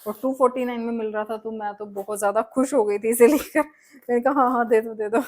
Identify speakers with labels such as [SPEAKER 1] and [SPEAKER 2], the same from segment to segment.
[SPEAKER 1] और 249 में मिल रहा था, तो मैं तो बहुत ज़्यादा खुश हो गई थी इसे लेकर। मैंने कहा हाँ हाँ दे दो दे दो।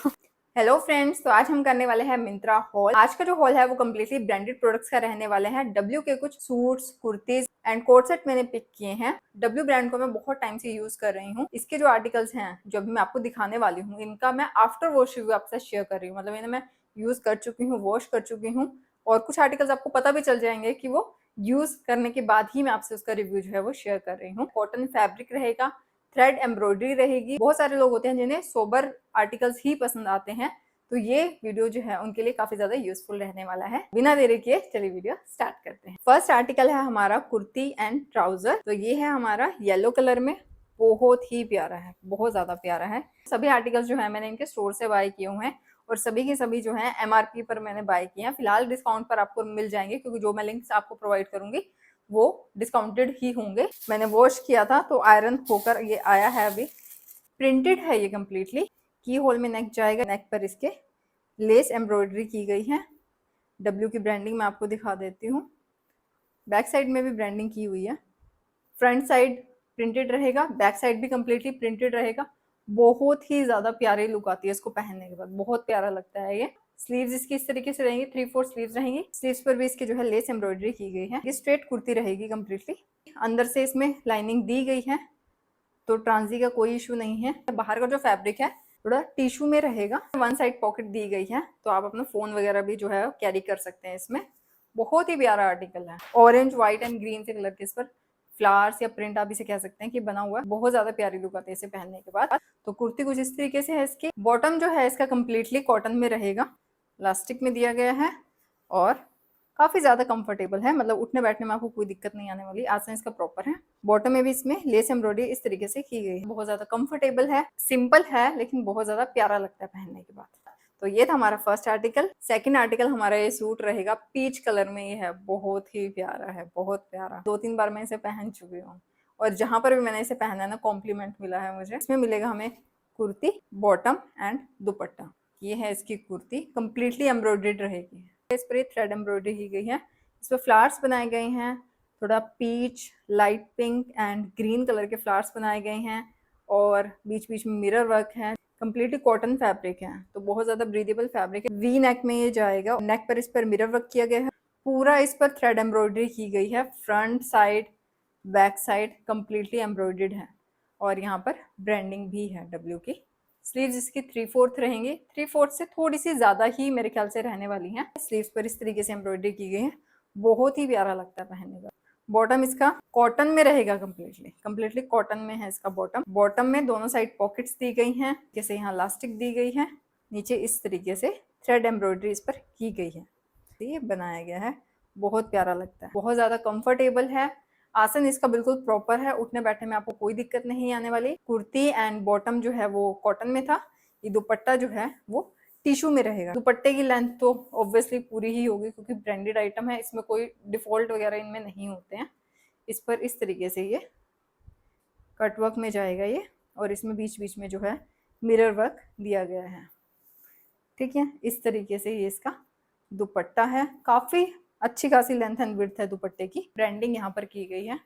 [SPEAKER 1] हेलो फ्रेंड्स, तो आज हम करने वाले हैं मिंत्रा हॉल। आज का जो हॉल है वो कम्प्लीटली ब्रांडेड प्रोडक्ट्स का रहने वाले हैं। डब्ल्यू के कुछ suits, kurtis and coat set मैंने पिक किए हैं। डब्ल्यू ब्रांड को मैं बहुत टाइम से यूज कर रही हूँ। इसके जो आर्टिकल्स हैं जो अभी मैं आपको दिखाने वाली हूँ, इनका मैं आफ्टर वॉश रिव्यू आपसे शेयर कर रही हूँ। मतलब इन्हें मैं यूज कर चुकी हूँ, वॉश कर चुकी हूँ, और कुछ आर्टिकल्स आपको पता भी चल जाएंगे कि वो यूज करने के बाद ही मैं आपसे उसका रिव्यू जो है वो शेयर कर रही हूँ। कॉटन फैब्रिक रहेगा, थ्रेड एम्ब्रॉयडरी रहेगी। बहुत सारे लोग होते हैं जिन्हें सोबर आर्टिकल्स ही पसंद आते हैं, तो ये वीडियो जो है उनके लिए काफी ज्यादा यूजफुल रहने वाला है। बिना देरी किए चलिए वीडियो स्टार्ट करते हैं। फर्स्ट आर्टिकल है हमारा कुर्ती एंड ट्राउजर। तो ये है हमारा येलो कलर में, बहुत ही प्यारा है, बहुत ज्यादा प्यारा है। सभी आर्टिकल्स जो है मैंने इनके स्टोर से बाय किए हुए हैं, और सभी के सभी जो है एमआरपी पर मैंने बाय किए हैं। फिलहाल डिस्काउंट पर आपको मिल जाएंगे, क्योंकि जो मैं लिंक्स आपको प्रोवाइड करूंगी वो डिस्काउंटेड ही होंगे। मैंने वॉश किया था तो आयरन होकर ये आया है। अभी प्रिंटेड है ये कम्प्लीटली। की होल में नेक जाएगा, नेक पर इसके लेस एम्ब्रॉयडरी की गई है। डब्ल्यू की ब्रांडिंग मैं आपको दिखा देती हूँ। बैक साइड में भी ब्रांडिंग की हुई है। फ्रंट साइड प्रिंटेड रहेगा, बैक साइड भी कम्प्लीटली प्रिंटेड रहेगा। बहुत ही ज्यादा प्यारी लुक आती है इसको पहनने के बाद, बहुत प्यारा लगता है ये। स्लीव्स इसकी इस तरीके से रहेंगी, 3/4 स्लीव्स रहेंगी। स्लीव्स पर भी इसके जो है लेस एम्ब्रॉयडरी की गई है। ये स्ट्रेट कुर्ती रहेगी कम्प्लीटली। अंदर से इसमें लाइनिंग दी गई है, तो ट्रांजी का कोई इशू नहीं है। बाहर का जो फैब्रिक है थोड़ा टिश्यू में रहेगा। वन साइड पॉकेट दी गई है, तो आप अपना फोन वगैरह भी जो है कैरी कर सकते हैं इसमें। बहुत ही प्यारा आर्टिकल है। ऑरेंज, व्हाइट एंड ग्रीन से कलर के इस पर फ्लावर्स या प्रिंट आप इसे कह सकते हैं कि बना हुआ है। बहुत ज्यादा प्यारी लुक आती है इसे पहनने के बाद। तो कुर्ती कुछ इस तरीके से है। इसकी बॉटम जो है इसका कम्प्लीटली कॉटन में रहेगा, इलास्टिक में दिया गया है, और काफी ज्यादा कंफर्टेबल है। मतलब उठने बैठने में आपको कोई दिक्कत नहीं आने वाली। आसन इसका प्रॉपर है। बॉटम में भी इसमें लेस एम्ब्रॉयडरी इस तरीके से की गई है। बहुत ज्यादा कंफर्टेबल है, सिंपल है, लेकिन बहुत ज्यादा प्यारा लगता है पहनने के बाद। तो ये था हमारा फर्स्ट आर्टिकल। सेकंड आर्टिकल हमारा ये सूट रहेगा, पीच कलर में ये है। बहुत ही प्यारा है, बहुत प्यारा। 2-3 बार मैं इसे पहन चुकी हूँ, और जहां पर भी मैंने इसे पहना है ना, कॉम्प्लीमेंट मिला है मुझे। इसमें मिलेगा हमें कुर्ती, बॉटम एंड दुपट्टा। ये है इसकी कुर्ती, कंप्लीटली एम्ब्रॉयडर्ड रहेगी। इस पर थ्रेड एम्ब्रॉयडरी की गई है। इस पर फ्लावर्स बनाए गए हैं, थोड़ा peach, light pink and green colour के फ्लावर्स बनाए गए हैं, और बीच बीच में मिरर वर्क है। कम्प्लीटली कॉटन फैब्रिक है, तो बहुत ज्यादा ब्रीदेबल फैब्रिक है। वी नेक में ये जाएगा। नेक पर इस पर मिरर वर्क किया गया है। पूरा इस पर थ्रेड एम्ब्रॉयडरी की गई है। Front side, back side completely embroidered है, और यहाँ पर ब्रांडिंग भी है डब्ल्यू की। स्लीव्स इसकी 3/4 रहेंगी। 3/4 से थोड़ी सी ज्यादा ही मेरे ख्याल से रहने वाली हैं। स्लीव्स पर इस तरीके से एम्ब्रॉयडरी की गई है। बहुत ही प्यारा लगता है पहनने का। बॉटम इसका कॉटन में रहेगा, कम्प्लीटली कम्प्लीटली कॉटन में है इसका बॉटम। बॉटम में दोनों साइड पॉकेट्स दी गई हैं, जैसे यहाँ इलास्टिक दी गई है। नीचे इस तरीके से थ्रेड एम्ब्रॉयडरी इस पर की गई है। ये बनाया गया है, बहुत प्यारा लगता है, बहुत ज्यादा कंफर्टेबल है। आसन इसका बिल्कुल प्रॉपर है, उठने बैठने में आपको कोई दिक्कत नहीं आने वाली। कुर्ती एंड बॉटम जो है वो कॉटन में था। ये दुपट्टा जो है वो टिश्यू में रहेगा। दुपट्टे की लेंथ तो ऑब्वियसली पूरी ही होगी, क्योंकि ब्रांडेड आइटम है, इसमें कोई डिफॉल्ट वगैरह इनमें नहीं होते हैं। इस पर इस तरीके से ये कटवर्क में जाएगा ये, और इसमें बीच बीच में जो है मिरर वर्क दिया गया है। ठीक है, इस तरीके से ये इसका दुपट्टा है। काफी अच्छी खासी लेंथ एंड विड्थ है दुपट्टे की। ब्रांडिंग यहाँ पर की गई है,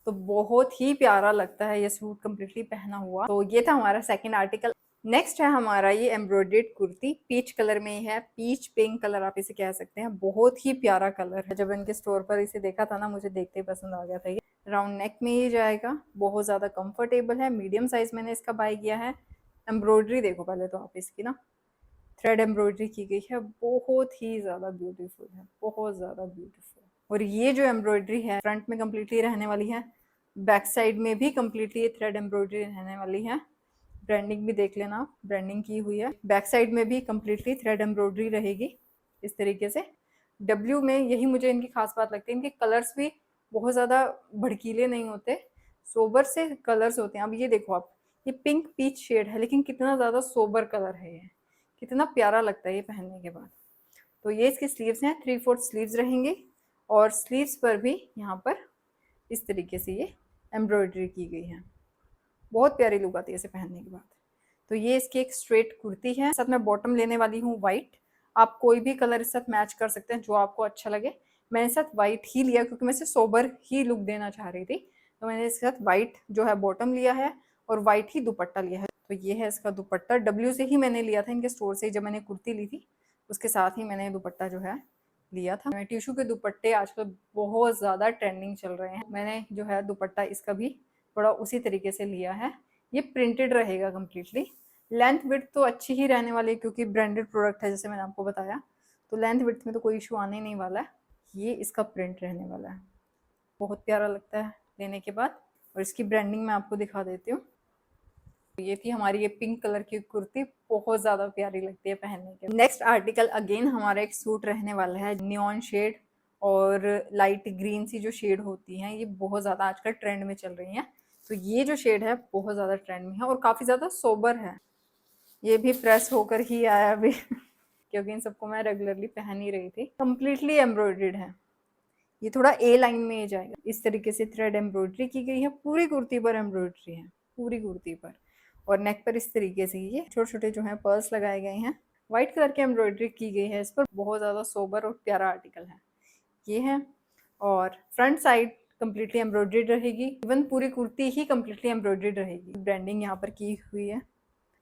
[SPEAKER 1] तो बहुत ही प्यारा लगता है ये सूट कम्प्लीटली पहना हुआ। तो ये था हमारा सेकंड आर्टिकल। नेक्स्ट है हमारा ये एम्ब्रॉयडर्ड कुर्ती। पीच कलर में है, पीच पिंक कलर आप इसे कह सकते हैं। बहुत ही प्यारा कलर है। जब इनके स्टोर पर इसे देखा था ना, मुझे देखते ही पसंद आ गया था। ये राउंड नेक में ही जाएगा, बहुत ज्यादा कंफर्टेबल है। मीडियम साइज मैंने इसका बाय किया है। एम्ब्रॉयडरी देखो पहले तो आप इसकी ना, थ्रेड एम्ब्रॉयडरी की गई है, बहुत ही ज्यादा ब्यूटीफुल है, बहुत ज्यादा ब्यूटीफुल। और ये जो एम्ब्रॉयडरी है फ्रंट में कम्प्लीटली रहने वाली है, बैक साइड में भी कम्प्लीटली ये थ्रेड एम्ब्रॉयडरी रहने वाली है। ब्रांडिंग भी देख लेना आप, ब्रांडिंग की हुई है। बैक साइड में भी कम्प्लीटली थ्रेड एम्ब्रॉयडरी रहेगी इस तरीके से। डब्ल्यू में यही मुझे इनकी खास बात लगती है, इनके कलर्स भी बहुत ज्यादा भड़कीले नहीं होते, सोबर से कलर्स होते हैं। अब ये देखो आप, ये पिंक पीच शेड है, लेकिन कितना ज्यादा सोबर कलर है ये, कितना प्यारा लगता है ये पहनने के बाद। तो ये इसकी स्लीव्स हैं, 3/4 स्लीव्स रहेंगी, और स्लीव्स पर भी यहाँ पर इस तरीके से ये एम्ब्रॉयडरी की गई है। बहुत प्यारी लुक आती है इसे पहनने के बाद। तो ये इसकी एक स्ट्रेट कुर्ती है। साथ में बॉटम लेने वाली हूँ व्हाइट। आप कोई भी कलर इस साथ मैच कर सकते हैं जो आपको अच्छा लगे। मैंने साथ व्हाइट ही लिया, क्योंकि मैं इसे सोबर ही लुक देना चाह रही थी। तो मैंने इसके साथ वाइट जो है बॉटम लिया है और वाइट ही दुपट्टा लिया है। तो ये है इसका दुपट्टा, डब्ल्यू से ही मैंने लिया था इनके स्टोर से, जब मैंने कुर्ती ली थी उसके साथ ही मैंने दुपट्टा जो है लिया था। टिश्यू के दुपट्टे आजकल बहुत ज़्यादा ट्रेंडिंग चल रहे हैं। मैंने जो है दुपट्टा इसका भी थोड़ा उसी तरीके से लिया है। ये प्रिंटेड रहेगा कम्प्लीटली। लेंथ विड्थ तो अच्छी ही रहने वाली है क्योंकि ब्रांडेड प्रोडक्ट है जैसे मैंने आपको बताया, तो लेंथ विड्थ में तो कोई इशू आने ही नहीं वाला है। ये इसका प्रिंट रहने वाला है, बहुत प्यारा लगता है लेने के बाद। और इसकी ब्रांडिंग मैं आपको दिखा देती हूँ। ये थी हमारी ये पिंक कलर की कुर्ती, बहुत ज़्यादा प्यारी लगती है पहनने के। नेक्स्ट आर्टिकल अगेन हमारा एक सूट रहने वाला है, नियॉन शेड और लाइट ग्रीन सी जो शेड होती हैं ये बहुत ज़्यादा आजकल ट्रेंड में चल रही हैं। तो ये जो शेड है बहुत ज़्यादा ट्रेंड में है और काफ़ी ज़्यादा सोबर है। ये भी प्रेस होकर ही आया अभी क्योंकि इन सबको मैं रेगुलरली पहन ही रही थी। कम्प्लीटली एम्ब्रॉयडर्ड है, ये थोड़ा ए लाइन में ही जाएगा। इस तरीके से थ्रेड एम्ब्रॉयडरी की गई है, पूरी कुर्ती पर एम्ब्रॉयडरी है, पूरी कुर्ती पर। और नेक पर इस तरीके से ये छोटे छोटे जो है पर्ल्स लगाए गए हैं, व्हाइट कलर की एम्ब्रॉयडरी की गई है इस पर। बहुत ज़्यादा सोबर और प्यारा आर्टिकल है ये है। और फ्रंट साइड कम्प्लीटली एम्ब्रॉयडर्ड रहेगी, इवन पूरी कुर्ती ही कम्प्लीटली एम्ब्रॉयडर्ड रहेगी। ब्रांडिंग यहाँ पर की हुई है।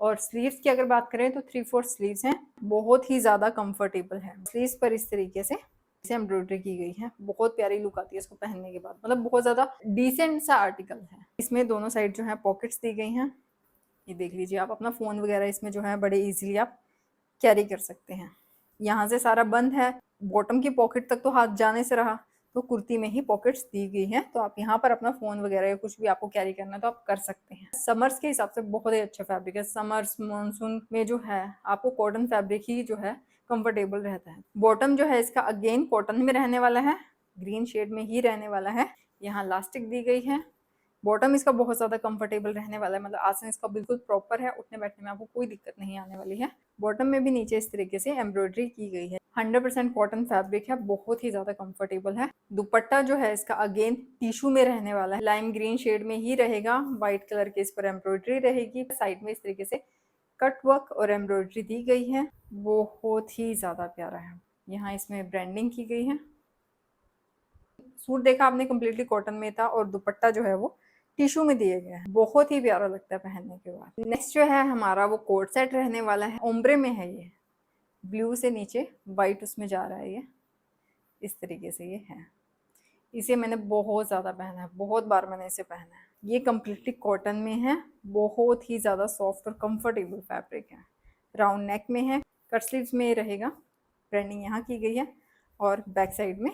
[SPEAKER 1] और स्लीव्स की अगर बात करें तो 3/4 स्लीव्स हैं, बहुत ही ज़्यादा कंफर्टेबल है। स्लीव्स पर इस तरीके से एम्ब्रॉयडरी की गई है, बहुत प्यारी लुक आती है इसको पहनने के बाद। मतलब बहुत ज़्यादा डिसेंट सा आर्टिकल है। इसमें दोनों साइड जो है पॉकेट्स दी गई हैं, ये देख लीजिए आप। अपना फ़ोन वगैरह इसमें जो है बड़े इजीली आप कैरी कर सकते हैं। यहाँ से सारा बंद है, बॉटम की पॉकेट तक तो हाथ जाने से रहा, तो कुर्ती में ही पॉकेट्स दी गई हैं, तो आप यहाँ पर अपना फ़ोन वगैरह या कुछ भी आपको कैरी करना है तो आप कर सकते हैं। समर्स के हिसाब से बहुत ही अच्छा फैब्रिक है। समर्स मानसून में जो है आपको कॉटन फैब्रिक ही जो है कंफर्टेबल रहता है। बॉटम जो है इसका अगेन कॉटन में रहने वाला है, ग्रीन शेड में ही रहने वाला है। यहाँ इलास्टिक दी गई है। बॉटम इसका बहुत ज़्यादा कंफर्टेबल रहने वाला है, मतलब आसन इसका बिल्कुल प्रॉपर है, उठने बैठने में आपको कोई दिक्कत नहीं आने वाली है। बॉटम में भी नीचे इस तरीके से एम्ब्रॉयडरी की गई है। 100% कॉटन फैब्रिक है, बहुत ही ज़्यादा कंफर्टेबल है। दुपट्टा जो है इसका अगेन टिश्यू में रहने वाला है, लाइम ग्रीन शेड में ही रहेगा। व्हाइट कलर के इस पर एम्ब्रॉयडरी रहेगी। साइड में इस तरीके से कट वर्क और एम्ब्रॉयडरी दी गई है, बहुत ही ज़्यादा प्यारा है। यहाँ इसमें ब्रांडिंग की गई है। सूट देखा आपने कम्प्लीटली कॉटन में था और दुपट्टा जो है वो टिश्यू में दिए गए हैं, बहुत ही प्यारा लगता है पहनने के बाद। नेक्स्ट जो है हमारा वो कोट सेट रहने वाला है, ओम्ब्रे में है ये, ब्लू से नीचे वाइट उसमें जा रहा है। ये इस तरीके से ये है। इसे मैंने बहुत ज़्यादा पहना है, बहुत बार मैंने इसे पहना है। ये कम्प्लीटली कॉटन में है, बहुत ही ज़्यादा सॉफ्ट और कंफर्टेबल फैब्रिक है। राउंड नेक में है, कट स्लीव्स में रहेगा। ब्रांडिंग यहाँ की गई है और बैक साइड में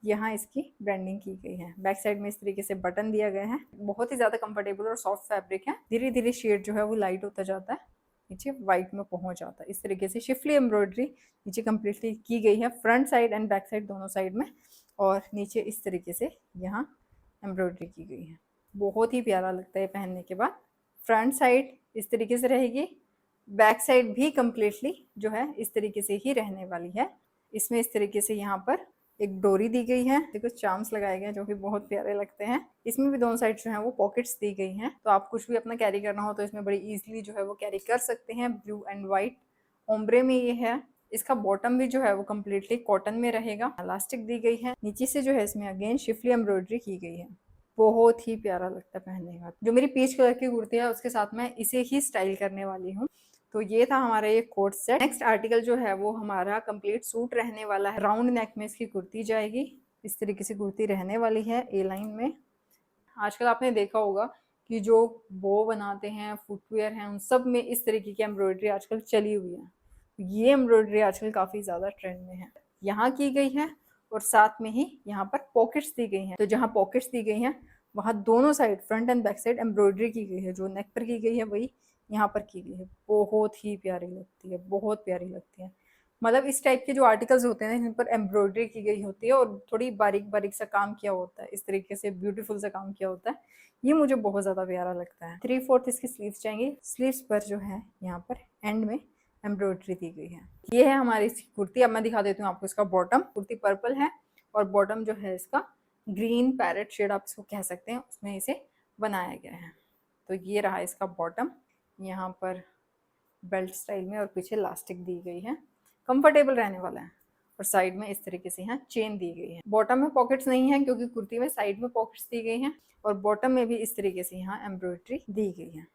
[SPEAKER 1] यहाँ इसकी ब्रांडिंग की गई है। बैक साइड में इस तरीके से बटन दिया गया है। बहुत ही ज़्यादा कंफर्टेबल और सॉफ्ट फैब्रिक है। धीरे धीरे शेड जो है वो लाइट होता जाता है, नीचे वाइट में पहुंच जाता है। इस तरीके से शिफली एम्ब्रॉयडरी नीचे कम्प्लीटली की गई है, front side and back side दोनों साइड में। और नीचे इस तरीके से यहाँ एम्ब्रॉयडरी की गई है, बहुत ही प्यारा लगता है पहनने के बाद। फ्रंट साइड इस तरीके से रहेगी, बैक साइड भी कम्प्लीटली जो है इस तरीके से ही रहने वाली है। इसमें इस तरीके से यहाँ पर एक डोरी दी गई है, देखो चार्म्स लगाए गए हैं जो कि बहुत प्यारे लगते हैं। इसमें भी दोनों साइड जो है वो पॉकेट्स दी गई हैं, तो आप कुछ भी अपना कैरी करना हो तो इसमें बड़ी इजीली जो है वो कैरी कर सकते हैं। ब्लू एंड व्हाइट ओम्ब्रे में ये है। इसका बॉटम भी जो है वो कम्प्लीटली कॉटन में रहेगा, इलास्टिक दी गई है। नीचे से जो है इसमें अगेन शिफली एम्ब्रॉयडरी की गई है, बहुत ही प्यारा लगता है पहनने के बाद। जो मेरी पीच कलर की कुर्ती है उसके साथ मैं इसे ही स्टाइल करने वाली हूँ। तो ये था हमारा ये कोट सेट। नेक्स्ट आर्टिकल जो है वो हमारा कंप्लीट सूट रहने वाला है। राउंड नेक में इसकी कुर्ती जाएगी, इस तरीके से कुर्ती रहने वाली है ए लाइन में। आजकल आपने देखा होगा कि जो बो बनाते हैं, फुटवेयर हैं, उन सब में इस तरीके की एम्ब्रॉयडरी आजकल चली हुई है। ये एम्ब्रॉयडरी आजकल काफ़ी ज़्यादा ट्रेंड में है, यहाँ की गई है। और साथ में ही यहाँ पर पॉकेट्स दी गई हैं, तो जहाँ पॉकेट्स दी गई हैं वहाँ दोनों side front end back side embroidery की गई है। जो नेक पर की गई है वही यहाँ पर की गई है, बहुत ही प्यारी लगती है, बहुत प्यारी लगती है। मतलब इस टाइप के जो आर्टिकल्स होते हैं जिन पर एम्ब्रॉयडरी की गई होती है और थोड़ी बारीक बारीक सा काम किया होता है, इस तरीके से ब्यूटीफुल सा काम किया होता है, ये मुझे बहुत ज़्यादा प्यारा लगता है। 3/4 इसकी स्लीव्स चाहिए। स्लीव्स पर जो है यहाँ पर एंड में एम्ब्रॉयडरी दी गई है। ये है हमारी इसकी कुर्ती। अब मैं दिखा देती हूँ आपको इसका बॉटम। कुर्ती पर्पल है और बॉटम जो है इसका ग्रीन पैरेट शेड आप इसको कह सकते हैं, उसमें इसे बनाया गया है। तो ये रहा इसका बॉटम, यहाँ पर बेल्ट स्टाइल में और पीछे इलास्टिक दी गई है, कंफर्टेबल रहने वाला है। और साइड में इस तरीके से यहाँ चेन दी गई है। बॉटम में पॉकेट्स नहीं है क्योंकि कुर्ती में साइड में पॉकेट्स दी गई हैं और बॉटम में भी इस तरीके से यहाँ एम्ब्रॉयडरी दी गई है।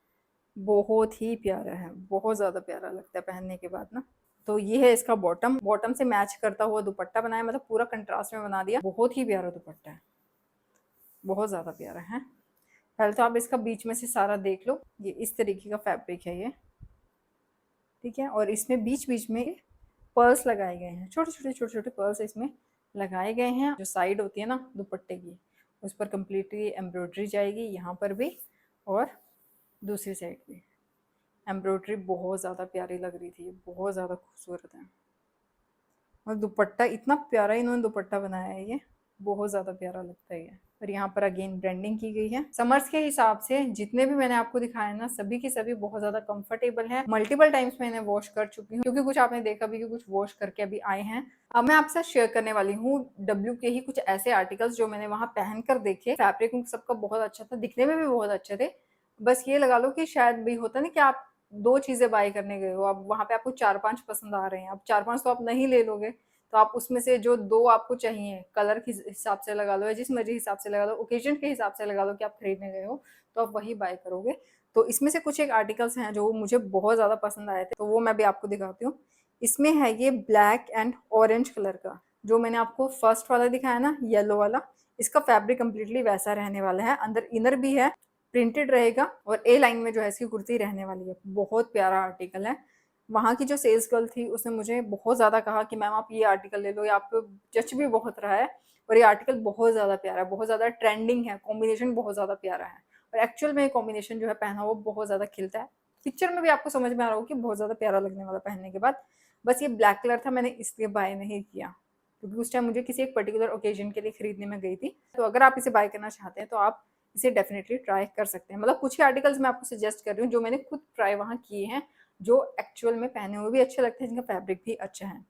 [SPEAKER 1] बहुत ही प्यारा है, बहुत ज़्यादा प्यारा लगता है पहनने के बाद ना। तो ये है इसका बॉटम। बॉटम से मैच करता हुआ दुपट्टा बनाया, मतलब पूरा कंट्रास्ट में बना दिया। बहुत ही प्यारा दुपट्टा है, बहुत ज़्यादा प्यारा है। पहले तो आप इसका बीच में से सारा देख लो। ये इस तरीके का फैब्रिक है ये, ठीक है। और इसमें बीच बीच में पर्ल्स लगाए गए हैं, छोटे छोटे छोटे छोटे पर्ल्स इसमें लगाए गए हैं। जो साइड होती है ना दुपट्टे की, उस पर कम्प्लीटली एम्ब्रॉयडरी जाएगी, यहाँ पर भी और दूसरी साइड भी। एम्ब्रॉयडरी बहुत ज़्यादा प्यारी लग रही थी, बहुत ज़्यादा खूबसूरत है। और दुपट्टा इतना प्यारा इन्होंने दुपट्टा बनाया है, ये बहुत ज़्यादा प्यारा लगता है ये। और यहाँ पर अगेन ब्रांडिंग की गई है। समर्स के हिसाब से जितने भी मैंने आपको दिखाए ना, सभी की सभी बहुत ज़्यादा कंफर्टेबल है। मल्टीपल टाइम्स मैंने वॉश कर चुकी हूँ, क्योंकि कुछ आपने देखा भी कि कुछ वॉश करके अभी आए हैं। अब मैं आपसे शेयर करने वाली हूँ डब्ल्यू के ही कुछ ऐसे आर्टिकल्स जो मैंने वहाँ पहन कर देखे। फैब्रिक सबका बहुत अच्छा था, दिखने में भी बहुत अच्छे थे। बस ये लगा लो कि शायद भी होता ना कि आप 2 चीज़ें बाय करने गए हो, अब वहाँ पे आपको 4-5 पसंद आ रहे हैं। अब 4-5 तो आप नहीं ले लोगे, तो आप उसमें से जो 2 आपको चाहिए, कलर के हिसाब से लगा लो या जिस मर्जी हिसाब से लगा लो, ओकेजन के हिसाब से लगा लो कि आप खरीदने गए हो, तो आप वही बाय करोगे। तो इसमें से कुछ एक आर्टिकल्स हैं जो मुझे बहुत ज़्यादा पसंद आए थे, तो वो मैं भी आपको दिखाती हूँ। इसमें है ये ब्लैक एंड ऑरेंज कलर का, जो मैंने आपको फर्स्ट वाला दिखाया ना येलो वाला, इसका फैब्रिक कम्प्लीटली वैसा रहने वाला है। अंदर इनर भी है, प्रिंटेड रहेगा और ए लाइन में जो है इसकी कुर्ती रहने वाली है। बहुत प्यारा आर्टिकल है। वहाँ की जो सेल्स गर्ल थी उसने मुझे बहुत ज़्यादा कहा कि मैम आप ये आर्टिकल ले लो, ये आपको जच भी बहुत रहा है और ये आर्टिकल बहुत ज़्यादा प्यारा है, बहुत ज़्यादा ट्रेंडिंग है, कॉम्बिनेशन बहुत ज़्यादा प्यारा है। और एक्चुअल में ये कॉम्बिनेशन जो है पहना वो बहुत ज़्यादा खिलता है। पिक्चर में भी आपको समझ में आ रहा हो कि बहुत ज़्यादा प्यारा लगने वाला पहनने के बाद। बस ये ब्लैक कलर था, मैंने इसलिए बाय नहीं किया क्योंकि उस टाइम मुझे किसी एक पर्टिकुलर ओकेजन के लिए खरीदने में गई थी। तो अगर आप इसे बाय करना चाहते हैं तो आप इसे डेफिनेटली ट्राई कर सकते हैं। मतलब कुछ ही आर्टिकल्स मैं आपको सजेस्ट कर रही हूँ जो मैंने खुद ट्राई वहाँ किए हैं, जो एक्चुअल में पहने हुए भी अच्छे लगते हैं, जिनका फैब्रिक भी अच्छा है।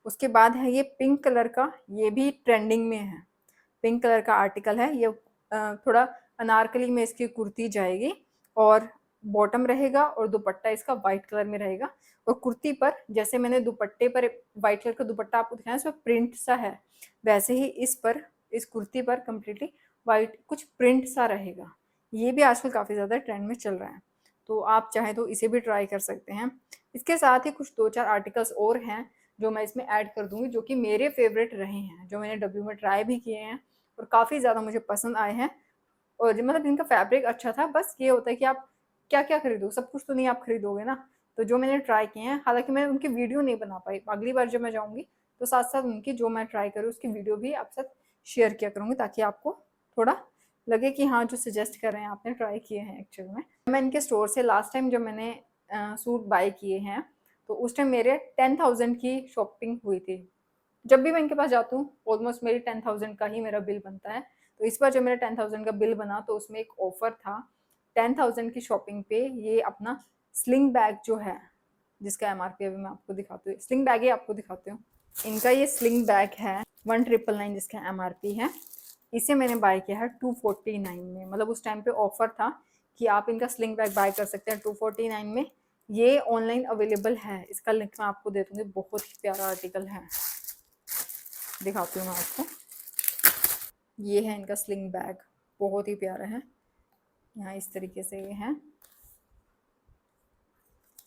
[SPEAKER 1] उसके बाद है ये पिंक कलर का, ये भी ट्रेंडिंग में है। पिंक कलर का आर्टिकल है ये। थोड़ा अनारकली में इसकी कुर्ती जाएगी और बॉटम रहेगा और दुपट्टा इसका वाइट कलर में रहेगा। और कुर्ती पर जैसे मैंने दुपट्टे पर वाइट कलर का दुपट्टा आपको दिखाया इसमें प्रिंट सा है, वैसे ही इस पर, इस कुर्ती पर कम्प्लीटली वाइट कुछ प्रिंट सा रहेगा। ये भी आजकल काफ़ी ज़्यादा ट्रेंड में चल रहा है, तो आप चाहें तो इसे भी ट्राई कर सकते हैं। इसके साथ ही कुछ 2-4 आर्टिकल्स और हैं जो मैं इसमें ऐड कर दूंगी, जो कि मेरे फेवरेट रहे हैं, जो मैंने डब्ल्यू में ट्राई भी किए हैं और काफ़ी ज़्यादा मुझे पसंद आए हैं। और मतलब इनका फैब्रिक अच्छा था। बस ये होता है कि आप क्या क्या खरीदो, सब कुछ तो नहीं आप खरीदोगे ना। तो जो मैंने ट्राई किए हैं, हालांकि मैं उनकी वीडियो नहीं बना पाई, अगली बार जब मैं जाऊँगी तो साथ साथ उनकी जो मैं ट्राई करूँ उसकी वीडियो भी आप साथ शेयर किया करूँगी, ताकि आपको थोड़ा लगे कि हाँ जो सजेस्ट कर रहे हैं आपने ट्राई किए हैं एक्चुअल में। मैं इनके स्टोर से लास्ट टाइम जब मैंने सूट बाय किए हैं तो उस टाइम मेरे 10,000 की शॉपिंग हुई थी। जब भी मैं इनके पास जाती हूँ ऑलमोस्ट मेरी 10,000 का ही मेरा बिल बनता है। तो इस बार जब मेरा 10,000 का बिल बना तो उसमें एक ऑफर था। 10,000 की शॉपिंग पे ये अपना स्लिंग बैग जो है, जिसका एमआरपी अभी मैं आपको दिखाती हूँ, स्लिंग बैग ही आपको दिखाती हूँ। इनका ये स्लिंग बैग है 1999 जिसका एमआरपी है। इसे मैंने बाय किया है 249 में। मतलब उस टाइम पे ऑफर था कि आप इनका स्लिंग बैग बाय कर सकते हैं 249 में। ये ऑनलाइन अवेलेबल है, इसका लिंक मैं आपको दे दूँगी। बहुत ही प्यारा आर्टिकल है, दिखाती हूँ मैं आपको। ये है इनका स्लिंग बैग, बहुत ही प्यारा है। यहाँ इस तरीके से ये है,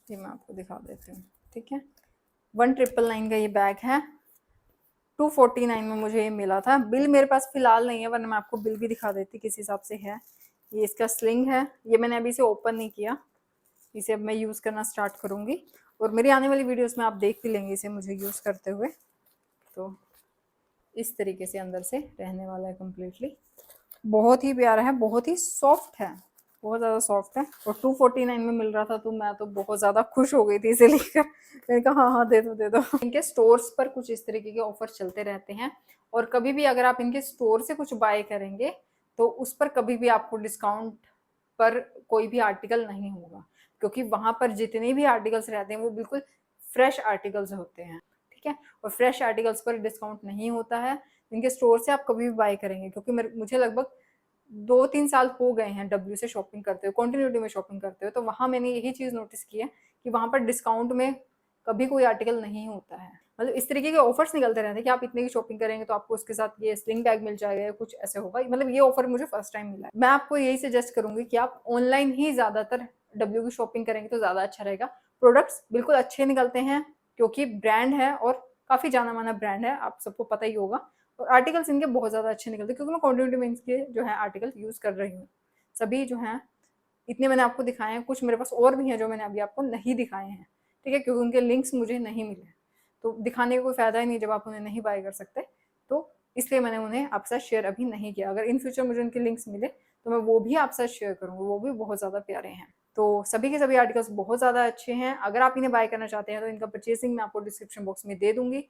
[SPEAKER 1] ये मैं आपको दिखा देती हूँ, ठीक है। 1999 का ये बैग है। 249 में मुझे ये मिला था। बिल मेरे पास फिलहाल नहीं है, वरना मैं आपको बिल भी दिखा देती किस हिसाब से है। ये इसका स्लिंग है, ये मैंने अभी इसे ओपन नहीं किया, इसे अब मैं यूज़ करना स्टार्ट करूँगी और मेरी आने वाली वीडियोस में आप देख भी लेंगे इसे मुझे यूज़ करते हुए। तो इस तरीके से अंदर से रहने वाला है कम्प्लीटली। बहुत ही प्यारा है, बहुत ही सॉफ्ट है, बहुत ज़्यादा सॉफ्ट है। और 249 में मिल रहा था तो मैं तो बहुत ज़्यादा खुश हो गई थी इसे लेकर। मैंने कहा हाँ हाँ दे दो दे दो। इनके स्टोर्स पर कुछ इस तरीके के ऑफर चलते रहते हैं और कभी भी अगर आप इनके स्टोर से कुछ बाय करेंगे तो उस पर कभी भी आपको डिस्काउंट पर कोई भी आर्टिकल नहीं होगा, क्योंकि वहाँ पर जितने भी आर्टिकल्स रहते हैं वो बिल्कुल फ्रेश आर्टिकल्स होते हैं, ठीक है। और फ्रेश आर्टिकल्स पर डिस्काउंट नहीं होता है इनके स्टोर से आप कभी भी बाय करेंगे। क्योंकि मुझे लगभग 2-3 साल हो गए हैं डब्ल्यू से शॉपिंग करते हुए, कंटिन्यूटी में शॉपिंग करते हुए, तो वहाँ मैंने यही चीज़ नोटिस की है कि वहाँ पर डिस्काउंट में कभी कोई आर्टिकल नहीं होता है। मतलब इस तरीके के ऑफर्स निकलते रहते हैं कि आप इतने की शॉपिंग करेंगे तो आपको उसके साथ ये स्लिंग बैग मिल जाएगा या कुछ ऐसे होगा। मतलब ये ऑफर मुझे फर्स्ट टाइम मिला है। मैं आपको यही सजेस्ट करूंगी कि आप ऑनलाइन ही ज्यादातर डब्ल्यू की शॉपिंग करेंगे तो ज्यादा अच्छा रहेगा। प्रोडक्ट्स बिल्कुल अच्छे निकलते हैं क्योंकि ब्रांड है और काफी जाना माना ब्रांड है, आप सबको पता ही होगा। और आर्टिकल्स इनके बहुत ज्यादा अच्छे निकलते हैं क्योंकि मैं कॉन्टिन्यूटी में इनके जो है आर्टिकल यूज कर रही हूँ। सभी जो है इतने मैंने आपको दिखाए हैं, कुछ मेरे पास और भी हैं जो मैंने अभी आपको नहीं दिखाए हैं, ठीक है, क्योंकि उनके लिंक्स मुझे नहीं मिले। तो दिखाने का कोई फायदा ही नहीं जब आप उन्हें नहीं बाय कर सकते। तो इसलिए मैंने उन्हें आपके साथ शेयर अभी नहीं किया। अगर इन फ्यूचर मुझे उनके लिंक्स मिले तो मैं वो भी आपके साथ शेयर करूंगी, वो भी बहुत ज़्यादा प्यारे हैं। तो सभी के सभी आर्टिकल्स बहुत ज़्यादा अच्छे हैं। अगर आप इन्हें बाय करना चाहते हैं तो इनका परचेसिंग मैं आपको डिस्क्रिप्शन बॉक्स में दे दूंगी।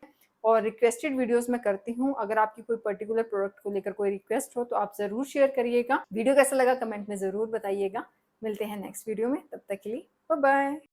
[SPEAKER 1] और रिक्वेस्टेड वीडियोस मैं करती हूँ, अगर आपकी कोई पर्टिकुलर प्रोडक्ट को लेकर कोई रिक्वेस्ट हो तो आप ज़रूर शेयर करिएगा। वीडियो कैसा लगा कमेंट में ज़रूर बताइएगा। मिलते हैं नेक्स्ट वीडियो में, तब तक के लिए बाय बाय।